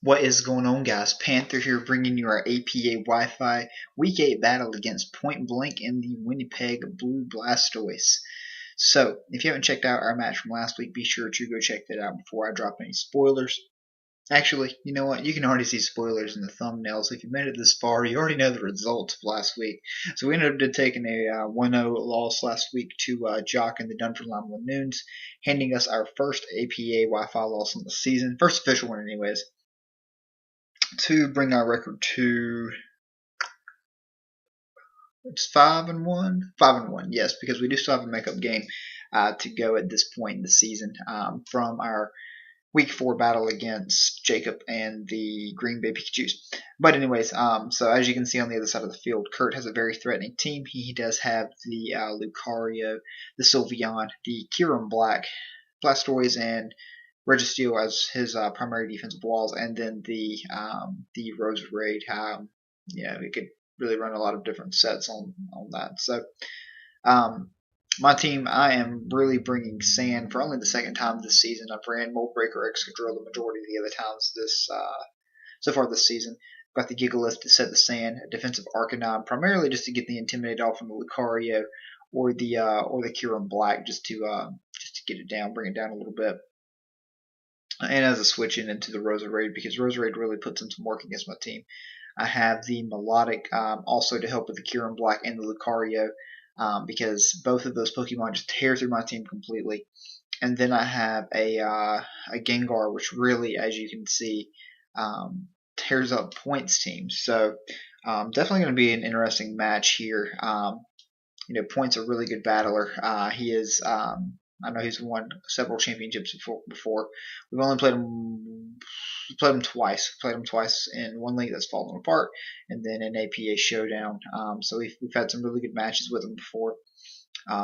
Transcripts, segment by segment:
What is going on, guys? Panther here, bringing you our APA Wi-Fi Week 8 battle against Point Blank in the Winnipeg Blue Blastoise. So, if you haven't checked out our match from last week, be sure to go check that out before I drop any spoilers. Actually, you know what? You can already see spoilers in the thumbnail, so if you made it this far, you already know the results of last week. So we ended up taking a 1-0 loss last week to Jock and the Dunfermline Loons, handing us our first APA Wi-Fi loss in the season. First official one anyways. To bring our record to it's 5-1. 5-1, yes, because we do still have a makeup game to go at this point in the season from our Week 4 battle against Jacob and the Green Bay Pikachus. But anyways, so as you can see on the other side of the field, Kurt has a very threatening team. He does have the Lucario, the Sylveon, the Kieran Black, Blastoise, and Registeel as his primary defensive walls, and then the Roserade. We could really run a lot of different sets on that. So my team, I am really bringing Sand for only the second time this season. I've ran Moldbreaker, Excadrill the majority of the other times this so far this season. Got the Gigalith to set the Sand, a defensive Arcanine, primarily just to get the Intimidate off from the Lucario or the Kieran Black, just to get it down, bring it down a little bit. And as a switch in into the Roserade, because Roserade really puts in some work against my team. I have the Melodic also to help with the Kieran Black and the Lucario, because both of those Pokemon just tear through my team completely. And then I have a Gengar, which really, as you can see, tears up Point's team. So definitely going to be an interesting match here. Point's a really good battler. He is. I know he's won several championships before. We've only played him twice. Played him twice in one league that's fallen apart, and then an APA showdown. So we've had some really good matches with him before.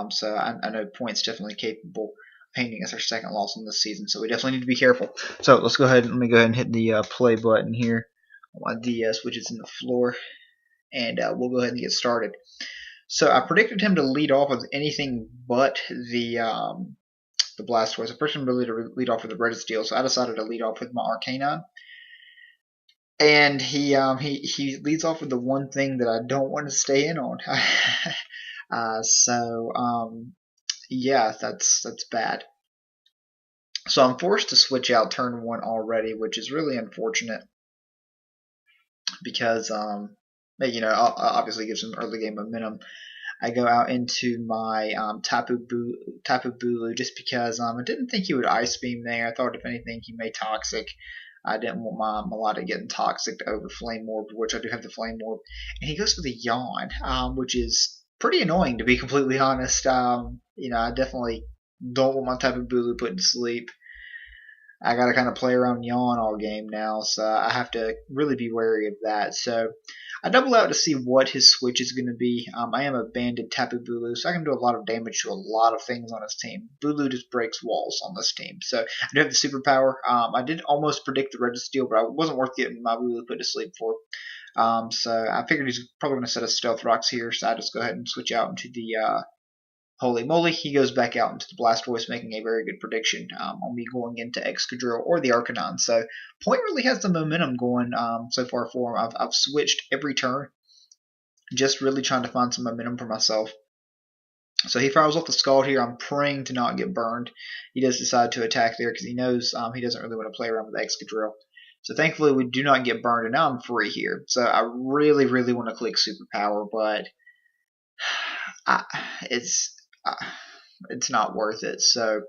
So I know Point's definitely capable of handing us our second loss in this season. So we definitely need to be careful. So let's go ahead. Let me go ahead and hit the play button here on my DS, which is in the floor, and we'll go ahead and get started. So I predicted him to lead off with anything but the Blastoise. I predicted him really to lead off with the Registeel, so I decided to lead off with my Arcanine. And he leads off with the one thing that I don't want to stay in on. Yeah, that's bad. So I'm forced to switch out turn 1 already, which is really unfortunate because obviously gives some early game momentum. I go out into my Tapu Bulu just because I didn't think he would Ice Beam there. I thought if anything he may Toxic. I didn't want my Melodic getting Toxic over Flame Orb, which I do have the Flame Orb. And he goes for the Yawn, which is pretty annoying to be completely honest. I definitely don't want my Tapu Bulu put to sleep. I got to kind of play around Yawn all game now, so I have to really be wary of that. So I double out to see what his switch is going to be. I am a banded Tapu Bulu, so I can do a lot of damage to a lot of things on his team. Bulu just breaks walls on this team. So I do have the superpower. I did almost predict the Registeel, but I wasn't worth getting my Bulu put to sleep for. So I figured he's probably going to set a Stealth Rocks here, so I just go ahead and switch out into the Holy moly, he goes back out into the Blastoise, making a very good prediction on me going into Excadrill or the Arcanine. So Point really has the momentum going so far for him. I've switched every turn, just really trying to find some momentum for myself. So he fires off the Scald here. I'm praying to not get burned. He does decide to attack there because he knows he doesn't really want to play around with Excadrill. So thankfully we do not get burned, and now I'm free here. So I really, really want to click Superpower, but it's not worth it. So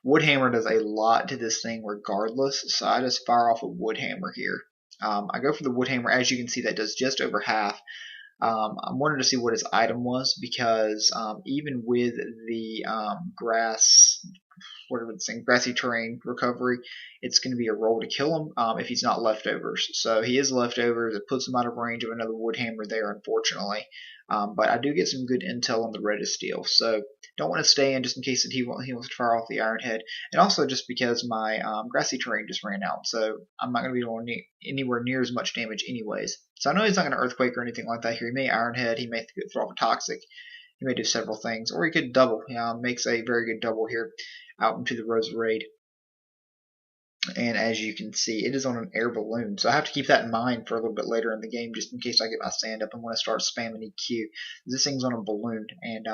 Woodhammer does a lot to this thing regardless, so I just fire off a Woodhammer here. I go for the Woodhammer. As you can see, that does just over half. I wanted to see what his item was because even with the grassy terrain recovery, it's going to be a roll to kill him if he's not leftovers. So he is leftovers. It puts him out of range of another Woodhammer there, unfortunately. But I do get some good intel on the Registeel, so don't want to stay in just in case that he wants to fire off the Iron Head, and also just because my grassy terrain just ran out, so I'm not going to be doing anywhere near as much damage anyways. So I know he's not going to Earthquake or anything like that here. He may Iron Head, he may throw off a Toxic, he may do several things, or he could double. Makes a very good double here out into the Roserade. And as you can see, it is on an air balloon. So I have to keep that in mind for a little bit later in the game, just in case I get my sand up and want to start spamming EQ. This thing's on a balloon, and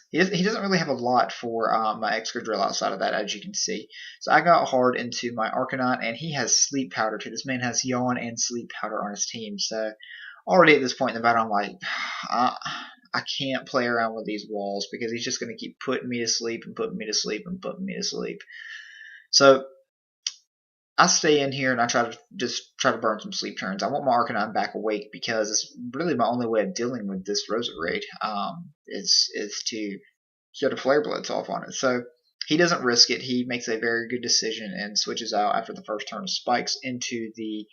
he doesn't really have a lot for my Excadrill outside of that, as you can see. So I got hard into my Arcanine, and he has Sleep Powder too. This man has Yawn and Sleep Powder on his team. So already at this point in the battle, I'm like, I can't play around with these walls because he's just going to keep putting me to sleep and putting me to sleep and putting me to sleep. So I stay in here and I try to burn some sleep turns. I want my Arcanine back awake because it's really my only way of dealing with this Roserade. Is to get a Flare Blitz off on it. So he doesn't risk it. He makes a very good decision and switches out after the first turn of Spikes into the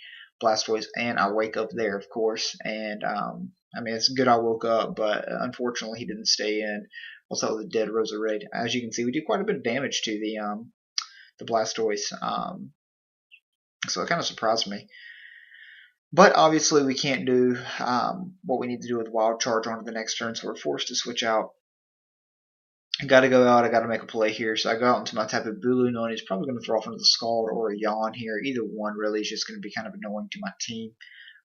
Blastoise, and I wake up there, of course. And I mean, it's good I woke up, but unfortunately he didn't stay in. Also, the dead Roserade. As you can see, we do quite a bit of damage to the Blastoise. So it kind of surprised me. But obviously we can't do what we need to do with Wild Charge on to the next turn, so we're forced to switch out. I got to go out. I got to make a play here. So I go out into my Tapu Bulu, knowing he's probably going to throw off into the Scald or a Yawn here. Either one really is just going to be kind of annoying to my team.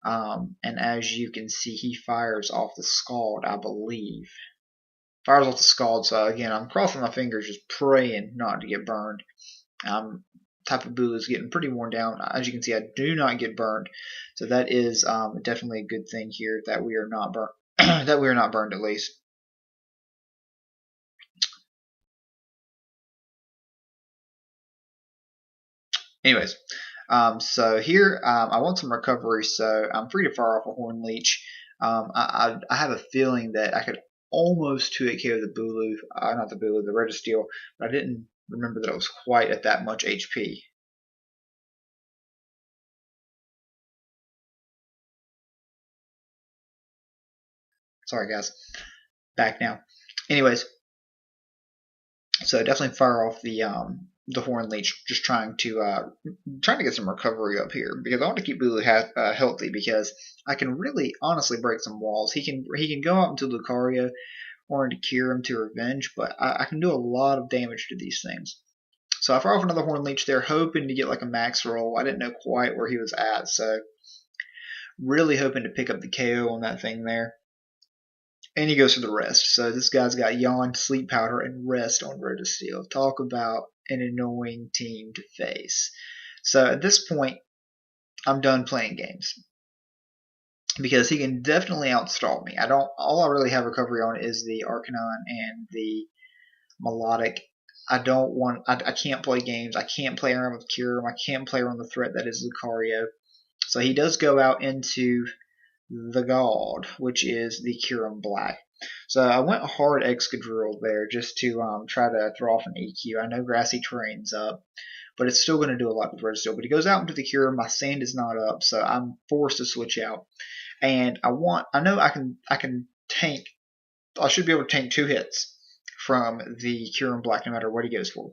And as you can see, he fires off the Scald, I believe. Fires off the Scald. So again, I'm crossing my fingers, just praying not to get burned. Tapu Bulu is getting pretty worn down. As you can see, I do not get burned. So that is definitely a good thing here that we are not burned. That we are not burned at least. Anyways, so here I want some recovery, so I'm free to fire off a Horn Leech. I have a feeling that I could almost 2-hit KO the Bulu, not the Bulu, the Registeel, but I didn't remember that it was quite at that much HP. Sorry guys, back now. Anyways, so definitely fire off the Horn Leech, just trying to get some recovery up here because I want to keep Bulu healthy because I can really honestly break some walls. He can go out into Lucario or into Kyurem to revenge, but I can do a lot of damage to these things. So I fire off another Horn Leech there, hoping to get like a max roll. I didn't know quite where he was at, so really hoping to pick up the KO on that thing there. And he goes for the rest. So this guy's got Yawn, Sleep Powder, and Rest on Registeel. Talk about an annoying team to face. So at this point, I'm done playing games because he can definitely outstall me. All I really have recovery on is the Arcanine and the Melodic. I can't play games. I can't play around with Kyurem. I can't play around the threat that is Lucario. So he does go out into the God, which is the Kyurem Black. So I went hard Excadrill there just to try to throw off an EQ. I know Grassy Terrain's up, but it's still going to do a lot with Registeel. But he goes out into the Kyurem. My sand is not up, so I'm forced to switch out. And I know I can tank. I should be able to tank 2 hits from the Kyurem Black no matter what he goes for.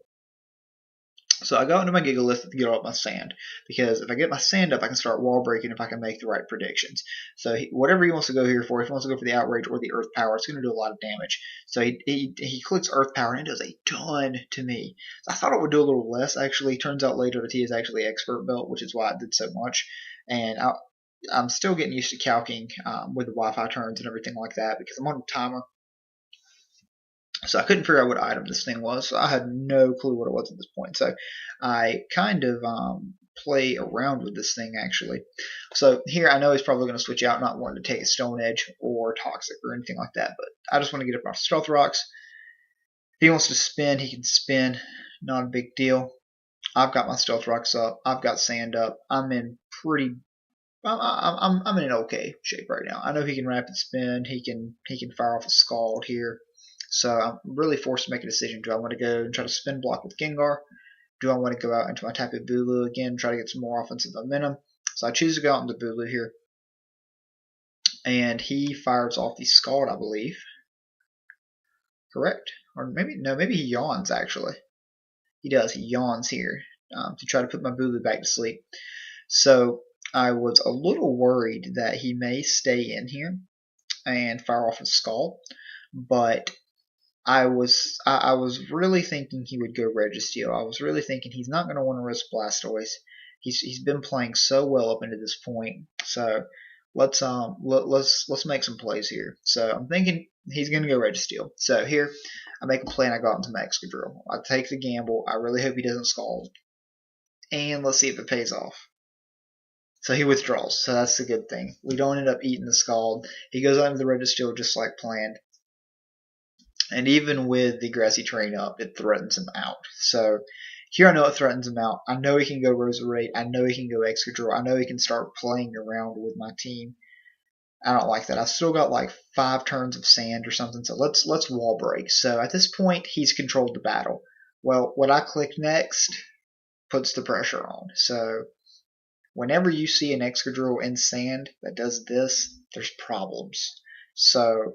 So I go into my Gigalith to get up my sand, because if I get my sand up, I can start wall breaking if I can make the right predictions. So whatever he wants to go here for, if he wants to go for the Outrage or the Earth Power, it's going to do a lot of damage. So he clicks Earth Power, and it does a ton to me. I thought it would do a little less, actually. Turns out later that he is actually Expert Belt, which is why it did so much. And I'm still getting used to calcing with the Wi-Fi turns and everything like that, because I'm on a timer. So I couldn't figure out what item this thing was. So I had no clue what it was at this point. So I kind of play around with this thing, actually. So here I know he's probably going to switch out, not wanting to take a Stone Edge or Toxic or anything like that. But I just want to get up my Stealth Rocks. If he wants to spin, he can spin. Not a big deal. I've got my Stealth Rocks up. I've got sand up. I'm in I'm in an okay shape right now. I know he can rapid spin. He can fire off a Scald here. So I'm really forced to make a decision. Do I want to go and try to spin block with Gengar? Do I want to go out into my Tapu Bulu again, try to get some more offensive momentum? So I choose to go out into Bulu here. And he fires off the Scald, I believe. Correct? Or maybe he yawns, actually. He does. He yawns here to try to put my Bulu back to sleep. So I was a little worried that he may stay in here and fire off a Scald. But I was really thinking he would go Registeel. I was really thinking he's not going to want to risk Blastoise. He's been playing so well up into this point. So let's make some plays here. So I'm thinking he's going to go Registeel. So here I make a play and I go out into my Excadrill. I take the gamble. I really hope he doesn't Scald. And let's see if it pays off. So he withdraws. So that's the good thing. We don't end up eating the Scald. He goes out into the Registeel just like planned. And even with the grassy terrain up, it threatens him out. So here I know it threatens him out. I know he can go Roserade. I know he can go Excadrill. I know he can start playing around with my team. I don't like that. I've still got like 5 turns of sand or something. So let's wall break. So at this point, he's controlled the battle. Well, what I click next puts the pressure on. So whenever you see an Excadrill in sand that does this, there's problems. So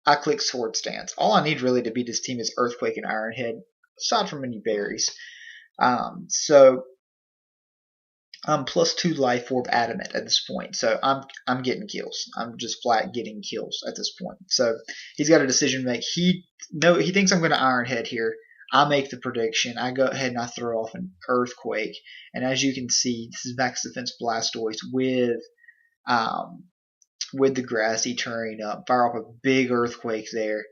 I click Sword Stance. All I need really to beat this team is Earthquake and Iron Head, aside from any berries. So I'm +2 Life Orb Adamant at this point. So I'm getting kills. I'm just flat getting kills at this point. So he's got a decision to make. He thinks I'm going to Iron Head here. I make the prediction. I go ahead and I throw off an Earthquake. And as you can see, this is Max Defense Blastoise with the grassy terrain up. Fire off a big Earthquake there.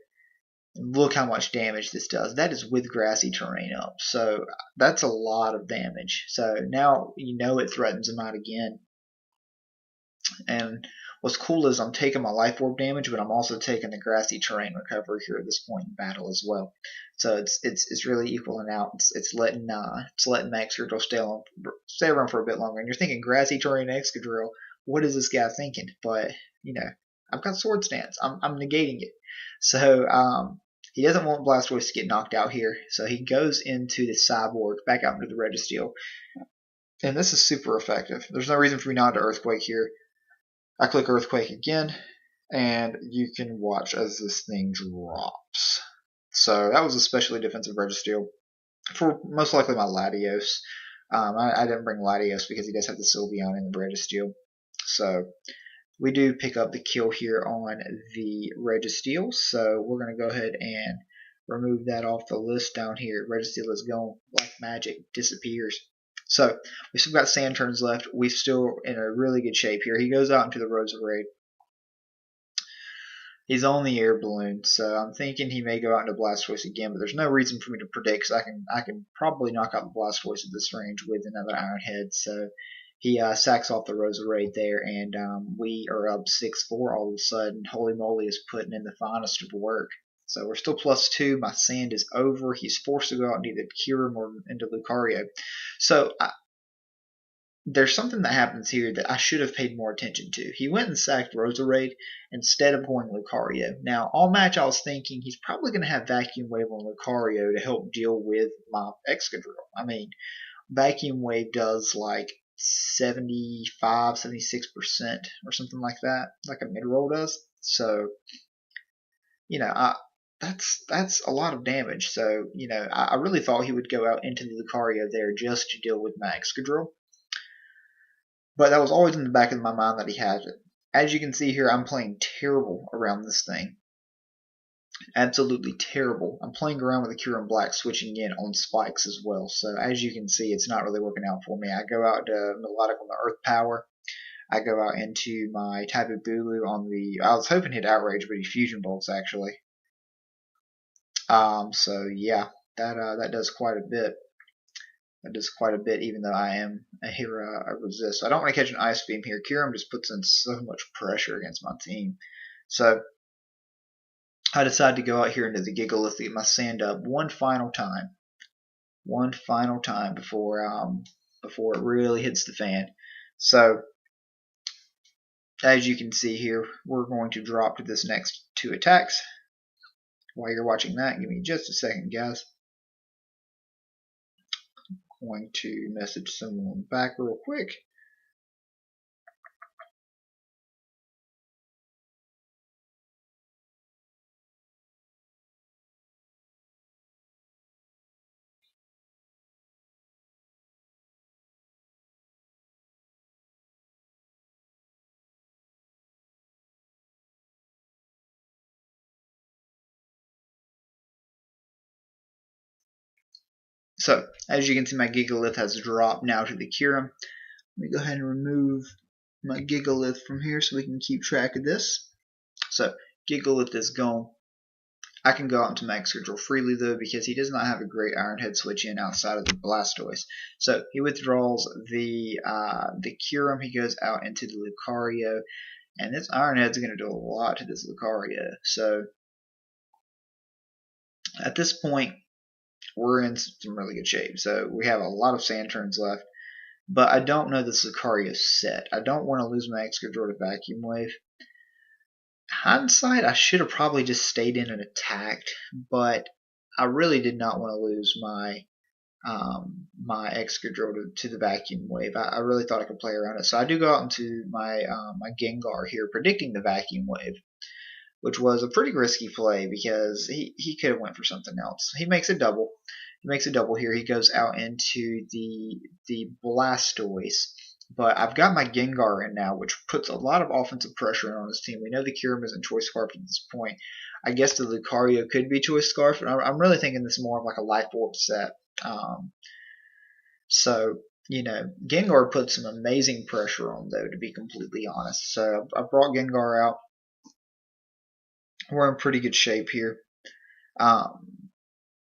And look how much damage this does. That is with grassy terrain up. So that's a lot of damage. So now you know it threatens him out again. And what's cool is I'm taking my Life Orb damage, but I'm also taking the grassy terrain recovery here at this point in battle as well. So it's really equaling out. It's letting Max Excadrill stay around for a bit longer. And you're thinking grassy terrain Excadrill, what is this guy thinking? But you know, I've got Sword Stance. I'm negating it. So he doesn't want Blastoise to get knocked out here. So he goes into the sideboard, back out into the Registeel. And this is super effective. There's no reason for me not to Earthquake here. I click Earthquake again, and you can watch as this thing drops. So that was especially defensive Registeel for most likely my Latios. I didn't bring Latios because he does have the Sylveon in the Registeel. So we do pick up the kill here on the Registeel. So we're going to go ahead and remove that off the list down here. Registeel is gone like magic, disappears. So we've still got sand turns left. We're still in a really good shape here. He goes out into the Roserade. He's on the air balloon, so I'm thinking he may go out into Blastoise again, but there's no reason for me to predict because I can probably knock out the Blastoise at this range with another Iron Head. So he sacks off the Roserade there, and we are up 6-4 all of a sudden. Holy moly is putting in the finest of work. So we're still +2. My sand is over. He's forced to go out and either Kyurem or into Lucario. So there's something that happens here that I should have paid more attention to. He went and sacked Roserade instead of going Lucario. Now, all match I was thinking he's probably going to have Vacuum Wave on Lucario to help deal with my Excadrill. I mean, Vacuum Wave does like 75, 76% or something like that, like a mid-roll does. So, you know, that's a lot of damage. So, you know, I really thought he would go out into the Lucario there just to deal with my Excadrill. But that was always in the back of my mind that he has it. As you can see here, I'm playing terrible around this thing. Absolutely terrible. I'm playing around with the Kyurem Black, switching in on spikes as well. So as you can see, it's not really working out for me. I go out to Melodic on the Earth Power. I go out into my Tapu Bulu on the... I was hoping he'd Outrage, but he Fusion Bolts, actually. So yeah, that does quite a bit. That does quite a bit, even though I am a hero. I resist. So I don't want to catch an Ice Beam here. Kyurem just puts in so much pressure against my team. So I decide to go out here into the Gigalith to get my sand up one final time. One final time before it really hits the fan. So as you can see here, we're going to drop to this next 2 attacks. While you're watching that, give me just a second, guys. Going to message someone back real quick. So, as you can see, my Gigalith has dropped now to the Kyurem. Let me go ahead and remove my Gigalith from here so we can keep track of this. So, Gigalith is gone. I can go out into Max Excadrill freely though because he does not have a great Iron Head switch in outside of the Blastoise. So he withdraws the Kyurem. He goes out into the Lucario, and this Iron Head's going to do a lot to this Lucario. So at this point, we're in some really good shape. So we have a lot of Sand turns left, but I don't know this Lucario's set. I don't want to lose my Excadrill to Vacuum Wave. Hindsight, I should have probably just stayed in and attacked, but I really did not want to lose my my Excadrill to the Vacuum Wave. I really thought I could play around it, so I do go out into my my Gengar here, predicting the Vacuum Wave, which was a pretty risky play because he could have went for something else. He makes a double. He makes a double here. He goes out into the Blastoise. But I've got my Gengar in now, which puts a lot of offensive pressure on his team. We know the Kyurem isn't Choice Scarf at this point. I guess the Lucario could be Choice Scarf, but I'm really thinking this more of like a Life Orb set. So, you know, Gengar puts some amazing pressure on, though, to be completely honest. So I brought Gengar out. We're in pretty good shape here.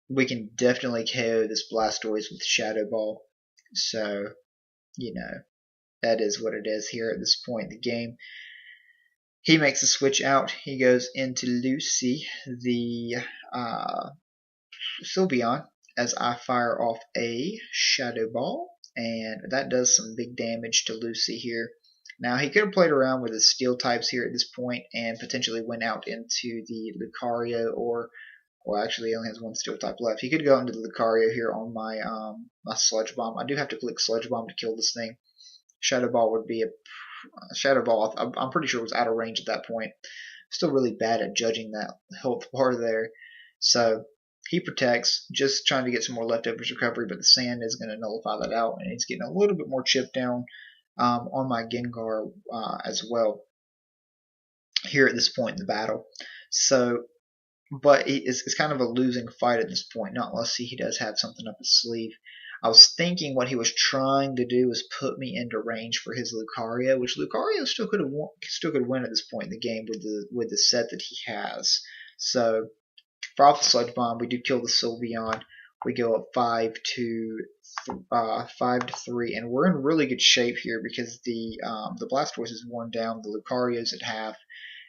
We can definitely KO this Blastoise with Shadow Ball. So, you know, that is what it is here at this point in the game. He makes a switch out. He goes into Lucy, the Sylveon, as I fire off a Shadow Ball, and that does some big damage to Lucy here. Now, he could have played around with his Steel types here at this point and potentially went out into the Lucario, or well, actually, he only has one Steel type left. He could go into the Lucario here on my my Sludge Bomb. I do have to click Sludge Bomb to kill this thing. Shadow Ball would be a Shadow Ball. I'm pretty sure it was out of range at that point. Still really bad at judging that health bar there. So he protects, just trying to get some more leftovers recovery, but the sand is going to nullify that out, and he's getting a little bit more chip down on my Gengar as well here at this point in the battle. So, but it's kind of a losing fight at this point, not unless he does have something up his sleeve. I was thinking what he was trying to do was put me into range for his Lucario, which Lucario still could win at this point in the game with the set that he has. So, for off the Sludge Bomb, we do kill the Sylveon. We go up 5-3, and we're in really good shape here because the Blastoise is worn down, the Lucario's at half,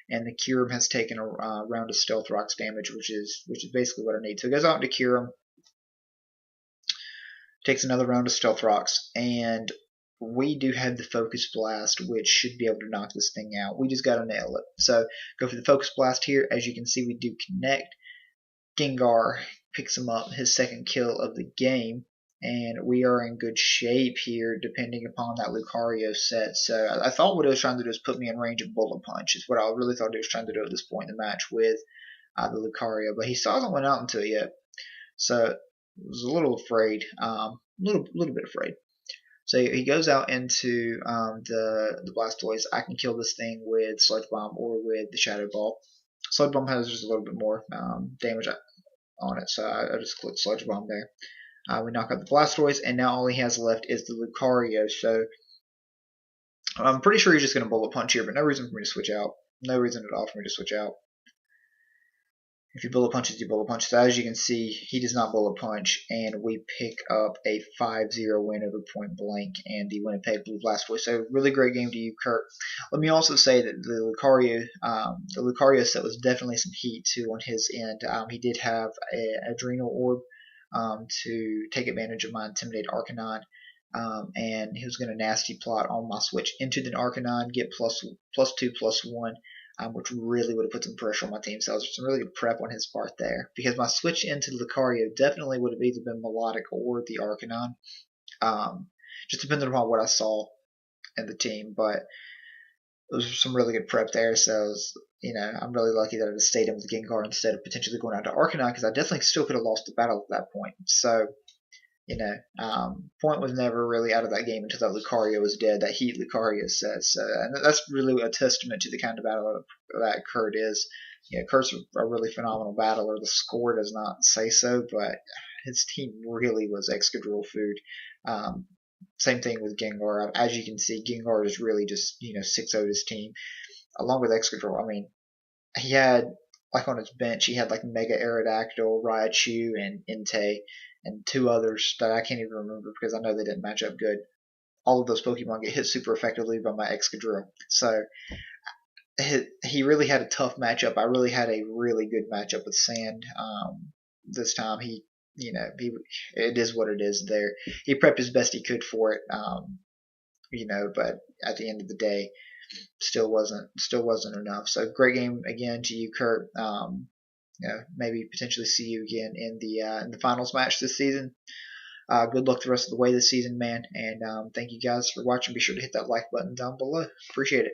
and the Kyurem has taken a round of Stealth Rocks damage, which is basically what I need. So it goes out into Kyurem, takes another round of Stealth Rocks, and we do have the Focus Blast, which should be able to knock this thing out. We just got to nail it. So go for the Focus Blast here. As you can see, we do connect. Gengar picks him up, his second kill of the game, and we are in good shape here depending upon that Lucario set. So I thought what it was trying to do is put me in range of Bullet Punch, is what I really thought it was trying to do at this point in the match with the Lucario, but he still hasn't went out into it yet. So I was a little afraid, little bit afraid. So he goes out into the Blastoise. I can kill this thing with Sludge Bomb or with the Shadow Ball. Sludge Bomb has just a little bit more damage on it, so I just click Sludge Bomb there. We knock out the Blastoise, and now all he has left is the Lucario. So I'm pretty sure he's just going to Bullet Punch here, but no reason for me to switch out. No reason at all for me to switch out. If you Bullet Punches, you Bullet Punch. So as you can see, he does not Bullet Punch, and we pick up a 5-0 win over Point Blank and the Winnipeg Blue Blastoise. So really great game to you, Kurt. Let me also say that the Lucario set was definitely some heat too on his end. He did have an Adrenal Orb to take advantage of my Intimidate Arcanine. And he was going to nasty plot on my switch into the Arcanine, get +2/+1, which really would have put some pressure on my team. So it was some really good prep on his part there, because my switch into Lucario definitely would have either been Melodic or the Arcanine, just depending upon what I saw in the team. But it was some really good prep there. So it was, I'm really lucky that I just stayed in with Gengar instead of potentially going out to Arcanine, because I definitely still could have lost the battle at that point. So Point was never really out of that game until that Lucario was dead. That Heat Lucario says, and that's really a testament to the kind of battle that Kurt is. Kurt's a really phenomenal battler. The score does not say so, but his team really was Excadrill food. Um, Same thing with Gengar. As you can see, Gengar is really just 6-0'd his team along with Excadrill. I mean, he had like on his bench, he had like Mega Aerodactyl, Raichu, and Entei, and two others that I can't even remember because I know they didn't match up good. All of those Pokemon get hit super effectively by my Excadrill. So he really had a tough matchup. I really had a really good matchup with Sand this time. He it is what it is. There, he prepped as best he could for it. But at the end of the day, still wasn't enough. So great game again to you, Kurt. Maybe potentially see you again in the finals match this season. Good luck the rest of the way this season, man. And thank you guys for watching. Be sure to hit that like button down below. Appreciate it.